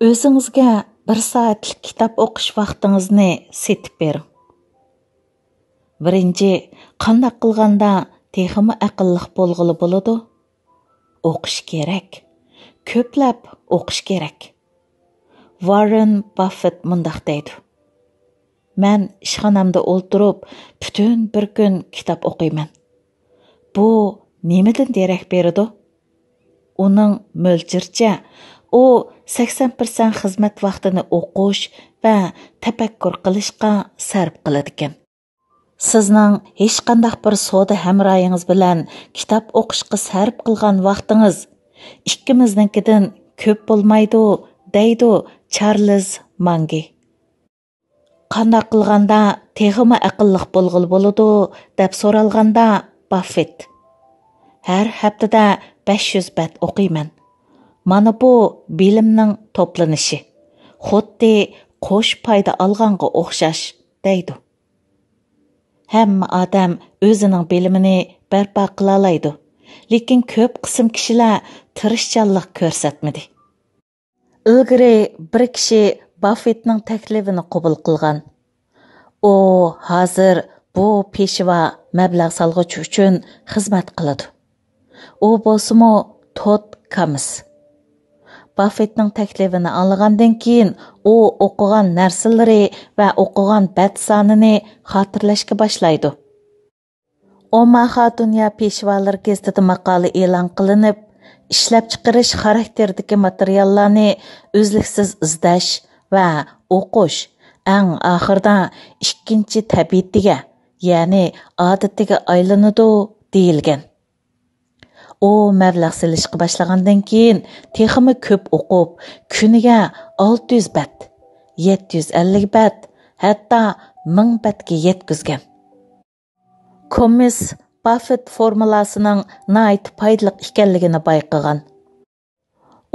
Өзіңізге 1 saatlik kitap o'qish vaqtingizni setib bering. Birinchi, qandaq qilganda texmi aqlliq bo'lg'ili bo'ladi? O'qish kerak. Ko'plab o'qish kerak. Warren Buffett mundaq deydi. Men ishxonamda o'ltirib, butun bir kun kitob o'qiyman. Bu nimadan derak beradi? Uning mo'ltircha u 80% xizmat vaqtini o'qish va tafakkur qilishga sarf qiladi ekan. Sizning hech qanday bir savdo hamroyingiz bilan kitob o'qishga sarf qilgan vaqtingiz ikkimiznikidan ko'p bo'lmaydi, deydi Charles Mangi. Qanday qilganda texmi aqlliq bo'lg'ili bo'ladi deb so'ralganda Buffett. Har haftada 500 bat o'qiyman. Mana bu bilimning to'planishi. Xuddi qo'sh payda olganga o'xshash, deydi. Hamma odam o'zining bilimini barpo qila oladi, lekin ko'p qism kishilar tirishchanlik ko'rsatmadi. Ilgari bir kishi Buffettning taklifini qabul qilgan. U hozir bu peshva mablag' solg'uchi uchun xizmat qiladi. U bo'lsa-mu Todd Kamis. Buffettning taklifini olgandan keyin u o'qigan narsalari va o'qigan bat sonini xotirlashga boshlaydi. Omaha Dunyo peshvalari gazetida maqola e'lon qilinib, ishlab chiqarish xarakteridagi materiallarni uzluksiz izlash va o'qish eng oxirida ikkinchi tabiatiga, ya'ni odatiga aylanadi deyilgan. O mablag' silishga boshlagandan keyin texmi ko'p o'qib, kuniga 600 bat, 750 bat, hatto 1000 batga yetkazgan. Komis Buffett formulasining nihoyat foydali ekanligini bayqagan.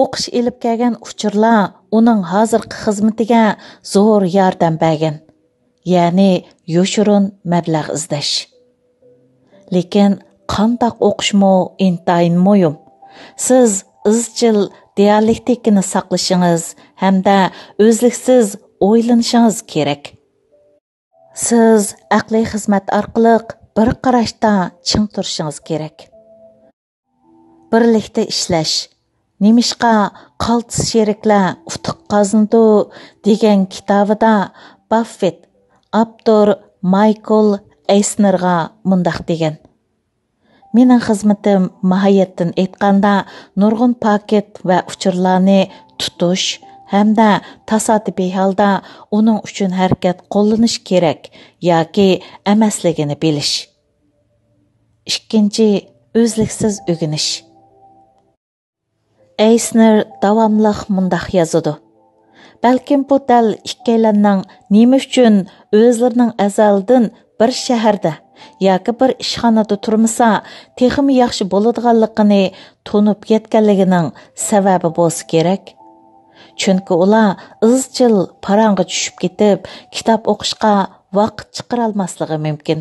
O'qish elib kelgan uchurlar uning hozirgi xizmatiga zo'r yordam bergan, ya'ni yoshurun mablag' izlash. Lekin qandaq o'qishmo intayin muhim. Siz izchil dialektikani saqlashingiz hamda o'zliksiz o'ylanishingiz kerak. Siz aqliy xizmat orqali bir qarashda ching turishingiz kerak. Birlikda ishlash. Nemishqa qaltis sheriklar utuq qozindi degan kitobida Buffett Abdur Michael Eisnerga mundaq degan. Mening xizmatim mahiyatdan aytganda nurg'un paket va uchurlarni tutish hamda tasodifiy holda uning uchun harakat qo'llanish kerak yoki emasligini bilish. Ikkinchi, o'zliksiz o'rganish. Eisner davomli mundaq yozadi. Balkim bu dal ikkalanning nima uchun o'zlarining azaldan bir shaharda yoki bir ishxonada turmasa, texmi yaxshi bo'ladiganligini tunib yetganligining sababi bo'lsa kerak. Chunki ular izchil parangga tushib ketib, kitob o'qishga vaqt chiqara olmasligi mumkin.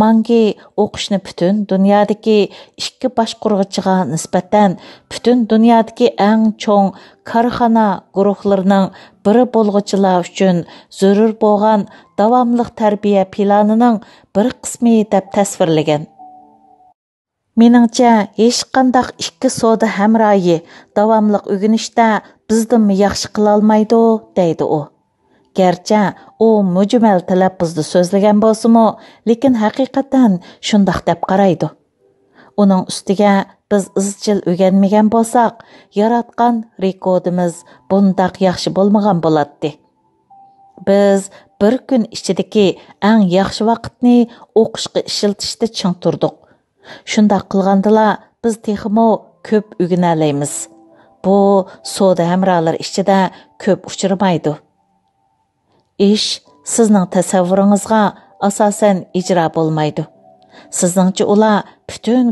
Mangi o'qishni butun dunyodagi ikki boshqurg'ichiga nisbatan butun dunyodagi eng cho'ng korxona guruhlarining biri bo'lg'uchilar uchun zarur bo'lgan davomli tarbiya planining bir qismi deb tasvirlagan. Meningcha, hech qanday ikki savdo hamroyi davomli o'rganishda bizdan yaxshi qila olmaydi, deydi u. Gerçi o mujmal talaffuzda so'zlagan bo'lsa-mu, lekin haqiqatan shundoq deb qaraydi. Uning ustiga biz izchil o'rganmagan bo'lsak, yaratgan rekordimiz bundaq yaxshi bo'lmagan bo'ladi. Biz bir kun ichidagi eng yaxshi vaqtni o'qishga ishlatishda ching turdik. Shundoq qilgandala biz texmo ko'p o'rgana olamiz. Bu savdo hamrolar ichida ko'p uchramaydi. Ish sizning tasavvuringizga asosan ijro bo'lmaydi. Sizningcha ular butun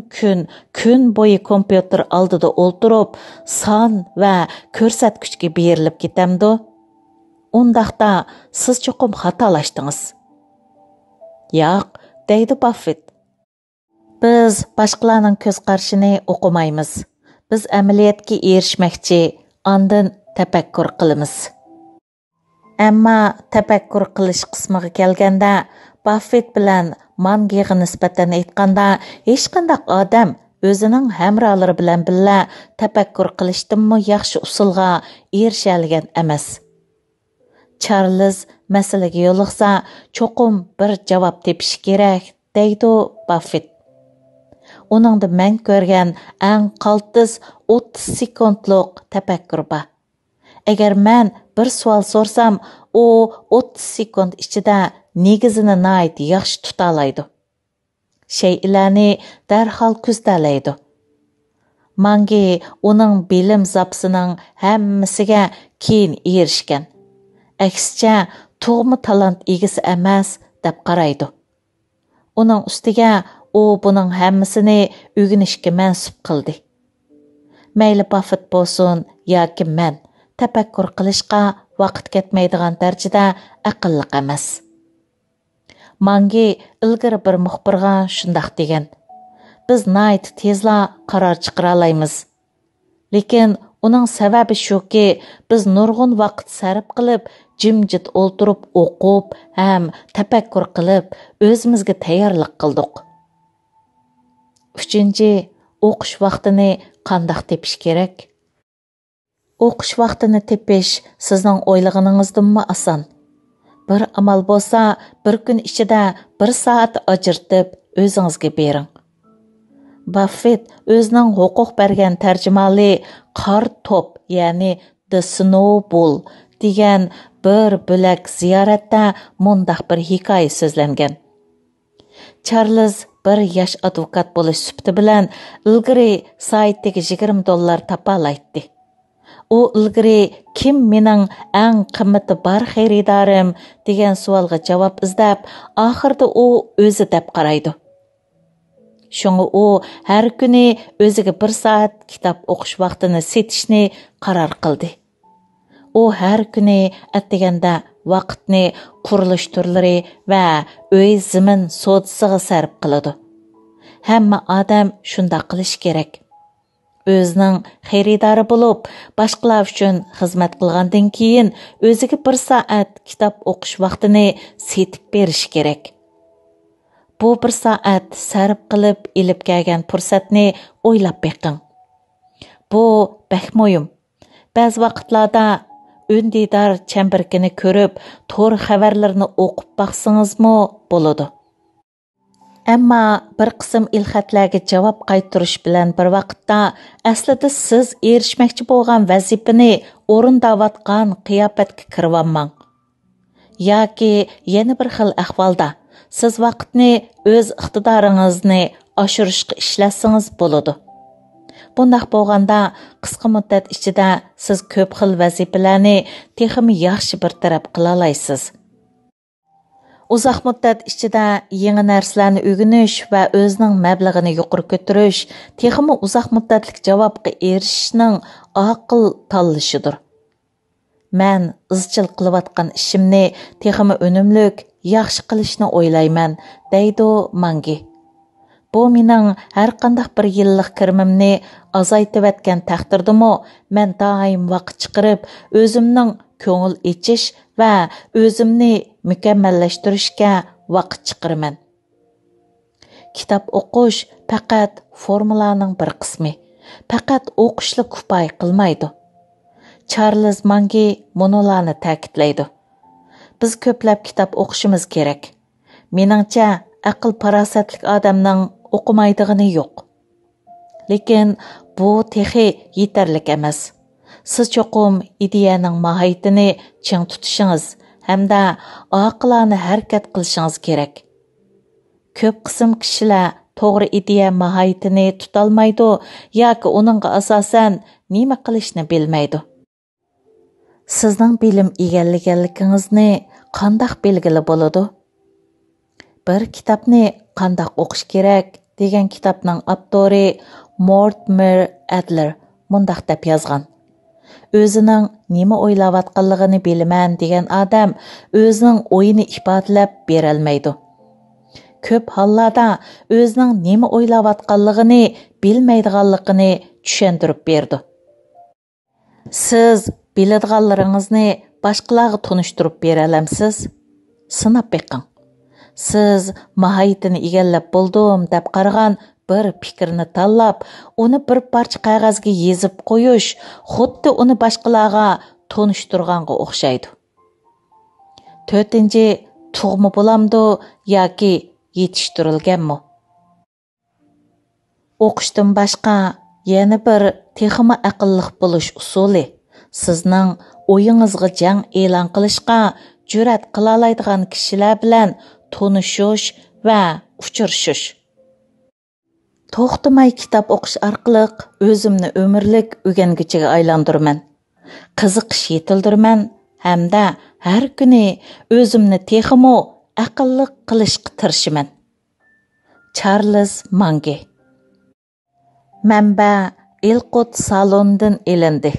kun bo'yi kompyuter oldida o'ltirib, son va ko'rsatkichga berilib ketamdi. Undaqda siz cho'qim xatolashdingiz. Yo'q, deydi Buffett. Biz boshqalarning ko'z qarashini o'qimaymiz. Biz amaliyotga erishmoqchi, andın tafakkur qilamiz. Ammo tafakkur qilish qismiga kelganda, Buffett bilan Mangiga nisbatan aytganda, hech qanday odam o'zining hamrohlari bilan birga tafakkur qilishdanmi yaxshi usulga erisha olgan emas. Charles masalaga yo'liqsa, cho'qim bir javob tepish kerak, deydi Buffett. Uningda men ko'rgan eng qaltis 30 sekundlik tafakkur bor. Agar men bir savol so'rsam, u 30 sekund ichida negizini nayt yaxshi tuta oladi. Shaylarni darhol ko'zdalaydi. Mangi uning bilim zapsining hammasiga keyin erishgan. Aksicha, tug'ma talant egisi emas deb qaraydi. Uning ustiga u buning hammasini o'rganishga mansub qildi. Mayli Buffett bo'lsin yoki men, tafakkur qilishga vaqt ketmaydigan darajada aqlli emas. Mangi ilgari bir muxbirga shundoq degan: "Biz nayt tezla qaror chiqara olamiz. Lekin uning sababi shuki, biz nurg'un vaqt sarf qilib, jimjit o'ltirib o'qib, ham tafakkur qilib, o'zimizga tayyorlik qildik." 3. O'qish vaqtini qanday tepish kerak? O'qish vaqtini tepish sizning o'ylaganingizdanmi oson? Bir amal bo'lsa, bir kun ichida 1 soat ajirtib o'zingizga bering. Buffett o'zining huquq bergan tarjimali qor top, ya'ni The Snowball degan bir bo'lak ziyoratda mundaq bir hikoya so'zlangan. Charles bir yosh advokat bo'lish sufti bilan ilgari saytdagi $20 topa oladi. U ilgari kim mening eng qimmati bor xaridorim degan savolga javob izlab, oxirida u o'zi deb qaraydi. Shunga u har kuni o'ziga 1 soat kitob o'qish vaqtini setishni qaror qildi. U har kuni atdiganda vaqtni qurilish turlari va uy zimin sodisiga sarf qiladi. Hamma odam shunday qilish kerak. O'zining xaridori bo'lib, boshqalar uchun xizmat qilgandan keyin o'ziga 1 soat kitob o'qish vaqtini setib berish kerak. Bu 1 soat sarf qilib ilib kelgan fursatni o'ylab beqing. Bu bak muhim. Ba'zi vaqtlarda Ündidar chambarkini ko'rib, to'r xabarlarini o'qib baqsingizmi bo'ladi. Ammo bir qism ilxatlarga javob qaytarish bilan bir vaqtda aslida siz erishmoqchi bo'lgan vazifani o'rindavatgan qiyofatga kirvanmang. Yoki yana bir xil ahvolda siz vaqtni o'z iqtidoringizni oshirishga ishlasangiz bo'ladi. Bundaq bo'lganda qisqa muddat ichida siz ko'p xil vazifalarni texmi yaxshi bir taraf qila olasiz. Uzoq muddat ichida yangi narsalarni o'rganish va o'zining mablag'ini yuqori ko'tarish texmi uzoq muddatlik javobga erishishning aql tanlashidir. Men izchil qilayotgan ishimni texmi unumlik, yaxshi qilishni o'ylayman, deydi Mangi. Bu mening har qanday bir yillik kirimimni azaytayotgan taqdirdimi, men doim vaqt chiqarib, o'zimning ko'ngil ichish va o'zimni mukammallashtirishga vaqt chiqaraman. Kitob o'qish faqat formulaning bir qismi. Faqat o'qishli kifoya qilmaydi. Charles Mangi monolarni ta'kidlaydi. Biz ko'plab kitob o'qishimiz kerak. Meningcha, aql parosatlik odamning o'qimaydigani yo'q. Lekin bu texi yetarlik emas. Siz cho'qim ideyaning mohiyatini ching tutishingiz hamda oqilona harakat qilishingiz kerak. Ko'p qism kishilar to'g'ri ideya mohiyatini tutolmaydi yoki uningga asosan nima qilishni bilmaydi. Sizning bilim egallaganligingizni qanday belgili bo'ladi? Bir kitobni qanday o'qish kerak degan kitobning avtori Mortimer Adler mundaq deb yozgan. O'zining nima o'ylayotganligini bilaman degan odam o'zining o'yini ifodalab bera olmaydi. Ko'p hollarda o'zining nima o'ylayotganligini bilmaydiganligini tushuntirib berdi. Siz biladiganlaringizni boshqalarga tunishtirib bera olamsiz? Sinab beqing. Siz mahiyatini egallab bo'ldim deb qaragan bir fikrni tanlab, uni bir parcha qog'ozga yezib qo'yish, xuddi uni boshqalarga tunishtirganga o'xshaydi. 4. Tug'ma bo'lamdi yoki yetishtirilganmi? O'qishdan boshqa yana bir texmi aqlliq bo'lish usuli sizning o'yingizga jang e'lon qilishga jur'at qila oladigan kishilar bilan tanishish va uchrashish. To'xtamay kitob o'qish orqali o'zimni umrlik o'rgangichiga aylantirman. Qiziqish yetildirman hamda har kuni o'zimni texmo aqlli qilishga tirishaman. Charles Mange. Manba Ilqut Salondan elindi.